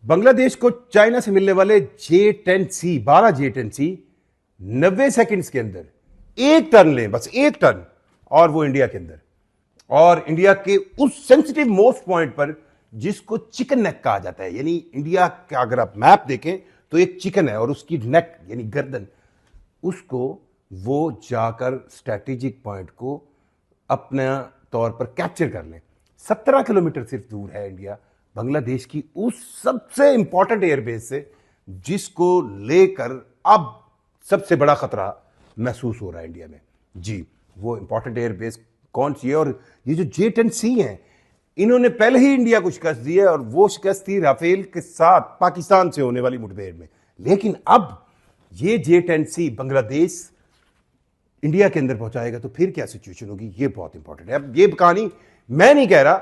बांग्लादेश को चाइना से मिलने वाले J10C 12 J10C 90 सेकंड्स के अंदर एक टन लें, बस एक टन, और वो इंडिया के अंदर, और इंडिया के उस सेंसिटिव मोस्ट पॉइंट पर जिसको चिकन नेक कहा जाता है। यानी इंडिया का अगर आप मैप देखें तो एक चिकन है और उसकी नेक यानी गर्दन, उसको वो जाकर स्ट्रैटेजिक पॉइंट को अपने तौर पर कैप्चर कर लें। 17 किलोमीटर सिर्फ दूर है इंडिया बांग्लादेश की उस सबसे इंपॉर्टेंट एयरबेस से, जिसको लेकर अब सबसे बड़ा खतरा महसूस हो रहा है इंडिया में। जी, वो इंपॉर्टेंट एयरबेस कौन सी है? और ये जो J10C हैं, इन्होंने पहले ही इंडिया को शिकस्त दी है, और वो शिकस्त थी राफेल के साथ पाकिस्तान से होने वाली मुठभेड़ में। लेकिन अब ये J10C बांग्लादेश इंडिया के अंदर पहुंचाएगा तो फिर क्या सिचुएशन होगी, ये बहुत इंपॉर्टेंट है। अब ये कहानी मैं नहीं कह रहा,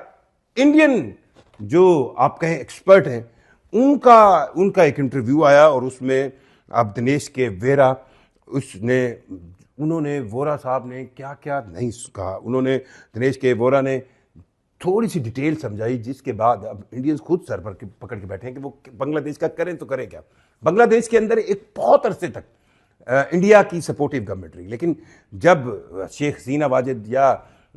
इंडियन जो आप कहें एक्सपर्ट हैं, उनका एक इंटरव्यू आया और उसमें अब दिनेश के वेरा, उन्होंने वोरा साहब ने क्या क्या नहीं कहा, उन्होंने दिनेश के वोरा ने थोड़ी सी डिटेल समझाई, जिसके बाद अब इंडियंस खुद सर पर पकड़ के बैठे हैं कि वो बांग्लादेश का करें तो करें क्या। बांग्लादेश के अंदर एक बहुत अरसे तक इंडिया की सपोर्टिव गवर्नमेंट रही, लेकिन जब शेख हसीना वाजिद या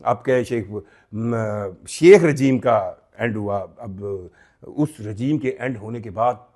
आपके शेख रजीम का एंड हुआ, अब उस रजीम के एंड होने के बाद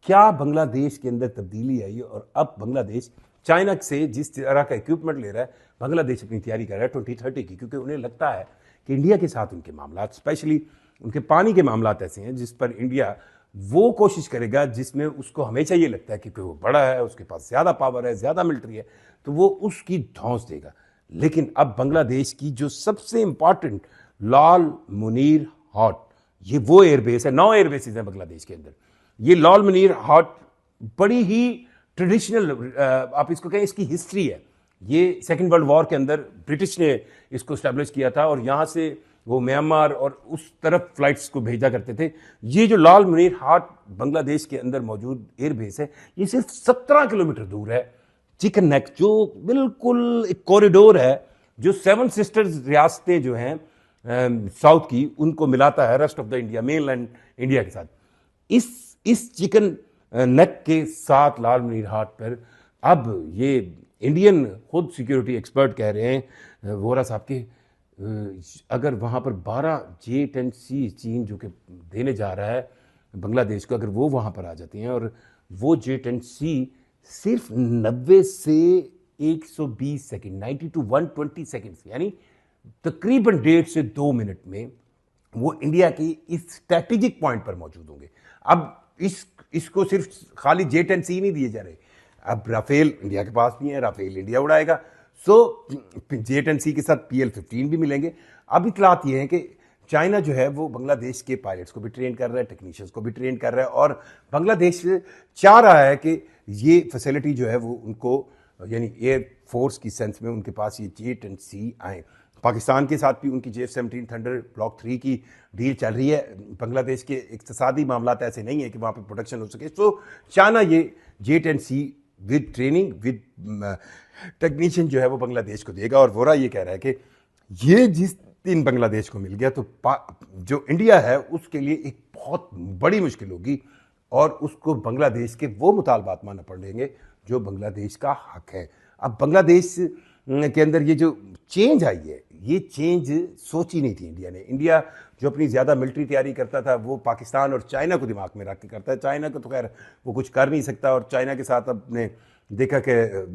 क्या बांग्लादेश के अंदर तब्दीली आई, और अब बांग्लादेश चाइना से जिस तरह का इक्विपमेंट ले रहा है, बांग्लादेश अपनी तैयारी कर रहा है 2030 की, क्योंकि उन्हें लगता है कि इंडिया के साथ उनके मामला, स्पेशली उनके पानी के मामला ऐसे हैं जिस पर इंडिया वो कोशिश करेगा जिसमें उसको हमेशा ये लगता है कि वो बड़ा है, उसके पास ज़्यादा पावर है, ज़्यादा मिलिट्री है, तो वो उसकी धौंस देगा। लेकिन अब बांग्लादेश की जो सबसे इंपॉर्टेंट लाल मुनीर हाट, ये वो एयरबेस है, 9 एयरबेसेस हैं बांग्लादेश के अंदर। ये लाल मुनीर हाट बड़ी ही ट्रेडिशनल, आप इसको कहें, इसकी हिस्ट्री है। ये सेकेंड वर्ल्ड वॉर के अंदर ब्रिटिश ने इसको स्टैब्लिश किया था, और यहाँ से वो म्यांमार और उस तरफ फ्लाइट्स को भेजा करते थे। ये जो लाल मुनीर हाट बांग्लादेश के अंदर मौजूद एयरबेस है, ये सिर्फ 17 किलोमीटर दूर है चिकन नेक, जो बिल्कुल एक कॉरिडोर है जो 7 सिस्टर्स रियासतें जो हैं साउथ की, उनको मिलाता है rest of the India, mainland India के साथ। इस चिकन नेक के साथ लाल मुनीर हाट पर अब ये इंडियन खुद सिक्योरिटी एक्सपर्ट कह रहे हैं, वोरा साहब के, अगर वहाँ पर 12 J10C चीन जो कि देने जा रहा है बांग्लादेश को, अगर वो वहाँ पर आ जाती हैं, और वो J10C सिर्फ 90 से 120 सेकंड, 90 to 120 सेकंड्स, यानी तकरीबन 1.5 से 2 मिनट में वो इंडिया की इस स्ट्रैटेजिक पॉइंट पर मौजूद होंगे। अब इसको सिर्फ खाली J10C नहीं दिए जा रहे, अब राफेल इंडिया के पास भी है, राफेल इंडिया उड़ाएगा, सो J10C के साथ PL-15 भी मिलेंगे। अब इतलात ये है कि चाइना जो है वो बांग्लादेश के पायलट्स को भी ट्रेन कर रहा है, टेक्नीशियंस को भी ट्रेन कर रहा है, और बांग्लादेश चाह रहा है कि ये फैसिलिटी जो है वो उनको, यानी एयर फोर्स की सेंस में उनके पास ये J10C आए। पाकिस्तान के साथ भी उनकी J-17 थंडर ब्लॉक 3 की डील चल रही है। बांग्लादेश के इक्तिसादी मामला ऐसे नहीं है कि वहाँ पे प्रोडक्शन हो सके, तो चाइना ये J10C with training with technician जो है वो बांग्लादेश को देगा। और वोरा ये कह रहा है कि ये जिस दिन बांग्लादेश को मिल गया तो जो इंडिया है उसके लिए एक बहुत बड़ी मुश्किल होगी, और उसको बांग्लादेश के वो मुतालबात मानना पड़ेंगे जो बांग्लादेश का हक है। अब बांग्लादेश के अंदर ये जो चेंज आई है, ये चेंज सोची नहीं थी इंडिया ने। इंडिया जो अपनी ज़्यादा मिलिट्री तैयारी करता था वो पाकिस्तान और चाइना को दिमाग में रख के करता है। चाइना को तो खैर वो कुछ कर नहीं सकता, और चाइना के साथ अपने देखा कि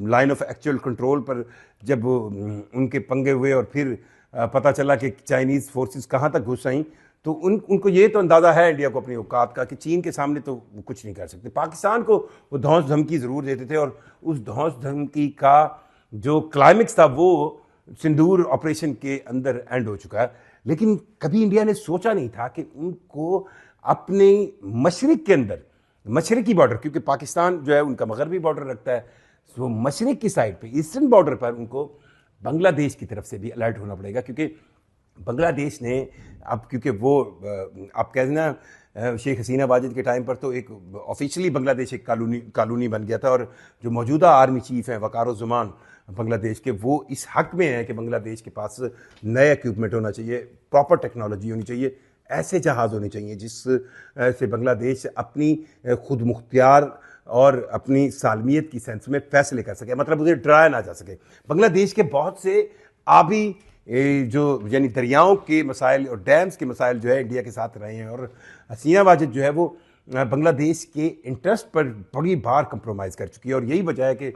लाइन ऑफ एक्चुअल कंट्रोल पर जब उनके पंगे हुए और फिर पता चला कि चाइनीज़ फोर्सेस कहाँ तक घुस आई, तो उनको ये तो अंदाज़ा है इंडिया को अपनी औकात का कि चीन के सामने तो वो कुछ नहीं कर सकते। पाकिस्तान को वो धौंस धमकी ज़रूर देते थे, और उस धौंस धमकी का जो क्लाइमेक्स था वो सिंदूर ऑपरेशन के अंदर एंड हो चुका है। लेकिन कभी इंडिया ने सोचा नहीं था कि उनको अपने मशरिक के अंदर, मशरकी बॉर्डर, क्योंकि पाकिस्तान जो है उनका मगरबी बॉर्डर रखता है, तो मशरक की साइड पे, ईस्टर्न बॉर्डर पर उनको बांग्लादेश की तरफ से भी अलर्ट होना पड़ेगा, क्योंकि बांग्लादेश ने अब, क्योंकि वो आप कह देना शेख हसीना वाजिद के टाइम पर तो एक ऑफिशियली बांग्लादेश एक कॉलोनी बन गया था, और जो मौजूदा आर्मी चीफ हैं वकारुज़्ज़मान बांग्लादेश के, वो इस हक में है कि बांग्लादेश के पास नया इक्विपमेंट होना चाहिए, प्रॉपर टेक्नोलॉजी होनी चाहिए, ऐसे जहाज़ होने चाहिए जिस से बांग्लादेश अपनी खुद मुख्तियार और अपनी सालमियत की सेंस में फैसले कर सके, मतलब उसे डराया ना जा सके। बांग्लादेश के बहुत से आबी जो यानी दरियाओं के मसाइल और डैम्स के मसाइल जो है इंडिया के साथ रहे हैं, और हसीना वाजिद जो है वो बांग्लादेश के इंटरेस्ट पर बड़ी बार कंप्रोमाइज़ कर चुकी है। और यही वजह है कि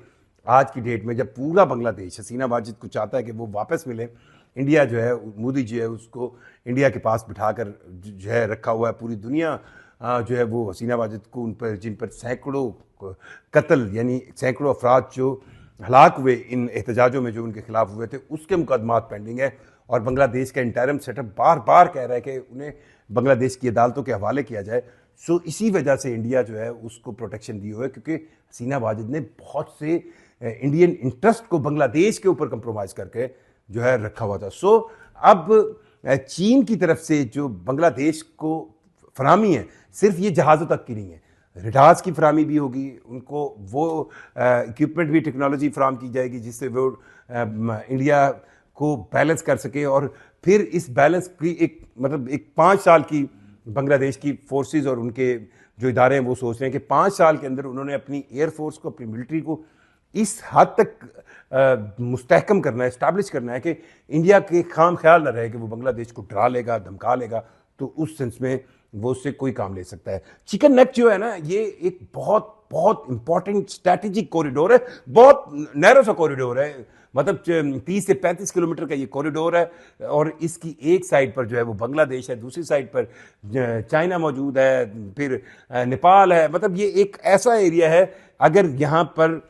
आज की डेट में जब पूरा बांग्लादेश हसीना वाजिद को चाहता है कि वो वापस मिले, इंडिया जो है, मोदी जी है, उसको इंडिया के पास बिठाकर जो है रखा हुआ है। पूरी दुनिया जो है वो हसीना वाजिद को, उन पर जिन पर सैकड़ों कत्ल यानी सैकड़ों अफराद जो हलाक हुए इन एहतजाजों में जो उनके खिलाफ हुए थे, उसके मुकदमात पेंडिंग है। और बांग्लादेश का इंटरिम सेटअप बार बार कह रहा है कि उन्हें बांग्लादेश की अदालतों के हवाले किया जाए। सो इसी वजह से इंडिया जो है उसको प्रोटेक्शन दी हुई है, क्योंकि हसीना वाजिद ने बहुत से इंडियन इंटरेस्ट को बांग्लादेश के ऊपर कंप्रोमाइज़ करके जो है रखा हुआ था। सो अब चीन की तरफ से जो बांग्लादेश को फरामी है, सिर्फ ये जहाज़ों तक की नहीं है, रडार्स की फरामी भी होगी, उनको वो इक्विपमेंट भी, टेक्नोलॉजी फराम की जाएगी जिससे वो इंडिया को बैलेंस कर सके। और फिर इस बैलेंस की एक मतलब एक 5 साल की बांग्लादेश की फोर्सेस और उनके जो इदारे हैं वो सोच रहे हैं कि 5 साल के अंदर उन्होंने अपनी एयरफोर्स को, अपनी मिलिट्री को इस हद तक मुस्तहकम करना है, इस्टेब्लिश करना है कि इंडिया के खाम ख्याल न रहे कि वो बांग्लादेश को डरा लेगा, धमका लेगा। तो उस सेंस में वो उससे कोई काम ले सकता है। चिकन नेक जो है ना, ये एक बहुत बहुत इंपॉर्टेंट स्ट्रैटेजिक कॉरिडोर है, बहुत नैरो सा कॉरिडोर है, मतलब 30 से 35 किलोमीटर का ये कॉरिडोर है। और इसकी एक साइड पर जो है वो बांग्लादेश है, दूसरी साइड पर चाइना मौजूद है, फिर नेपाल है। मतलब ये एक ऐसा एरिया है, अगर यहाँ पर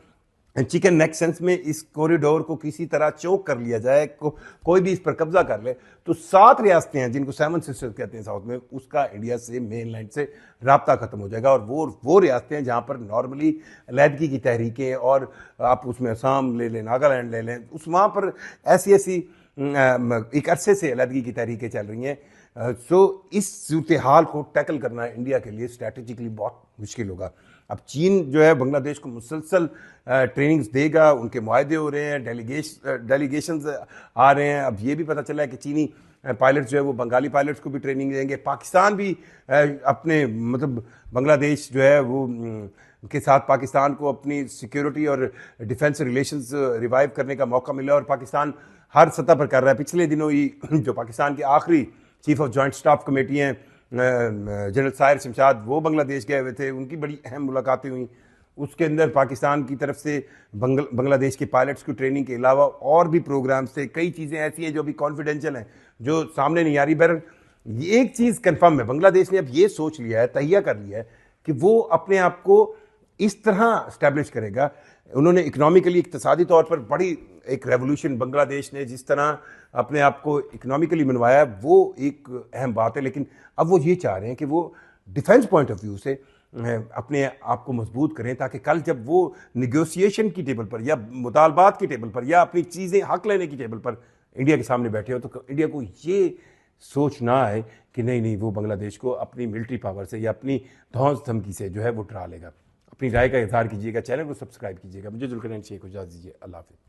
चिकन नेक सेंस में इस कॉरिडोर को किसी तरह चोक कर लिया जाए, कोई भी इस पर कब्जा कर ले, तो 7 रियासतें हैं जिनको 7 सिस्टर्स कहते हैं साउथ में, उसका इंडिया से मेन लैंड से राब्ता खत्म हो जाएगा। और वो रियासतें हैं जहाँ पर नॉर्मली अलहदगी की तहरीकें, और आप उसमें असम ले लें, नागालैंड ले लें, उस वहाँ पर ऐसी एक अरसे से अलहदगी की तहरीकें चल रही हैं। सो इस सूरत हाल को टैकल करना इंडिया के लिए स्ट्रैटेजिकली बहुत मुश्किल होगा। अब चीन जो है बांग्लादेश को मुसलसल ट्रेनिंग्स देगा, उनके मुआहदे हो रहे हैं, डेलीगेशंस आ रहे हैं। अब ये भी पता चला है कि चीनी पायलट्स जो है वो बंगाली पायलट्स को भी ट्रेनिंग देंगे। पाकिस्तान भी अपने मतलब बांग्लादेश जो है वो के साथ पाकिस्तान को अपनी सिक्योरिटी और डिफेंस रिलेशंस रिवाइव करने का मौका मिला, और पाकिस्तान हर सतह पर कर रहा है। पिछले दिनों ही जो पाकिस्तान के आखिरी chief of joint staff committee हैं जनरल साहिर शमशाद, वो बांग्लादेश गए हुए थे, उनकी बड़ी अहम मुलाकातें हुई। उसके अंदर पाकिस्तान की तरफ से बांग्लादेश के पायलट्स की ट्रेनिंग के अलावा और भी प्रोग्राम्स थे। कई चीज़ें ऐसी हैं जो अभी कॉन्फिडेंशियल हैं, जो सामने नहीं आ रही। पर एक चीज़ कन्फर्म है, बांग्लादेश ने अब ये सोच लिया है, तहिया कर लिया है कि वो अपने आप को इस तरह स्टैब्लिश करेगा। उन्होंने इकनॉमिकली, इक्तसादी तौर पर बड़ी एक रेवोल्यूशन बांग्लादेश ने जिस तरह अपने आप को इकनॉमिकली मनवाया, वो एक अहम बात है। लेकिन अब वो ये चाह रहे हैं कि वो डिफेंस पॉइंट ऑफ व्यू से अपने आप को मजबूत करें, ताकि कल जब वो निगोसिएशन की टेबल पर या मुतालबात की टेबल पर या अपनी चीज़ें हक लेने की टेबल पर इंडिया के सामने बैठे हो, तो इंडिया को ये सोच ना आए कि नहीं वो बांग्लादेश को अपनी मिलिट्री पावर से या अपनी धौंस धमकी से जो है वो डरा लेगा। अपनी राय का इजहार कीजिएगा, चैनल को सब्सक्राइब कीजिएगा। मुझे जुल्करनैन शेख को इजाज़त दीजिए। अल्लाह हाफ़िज़।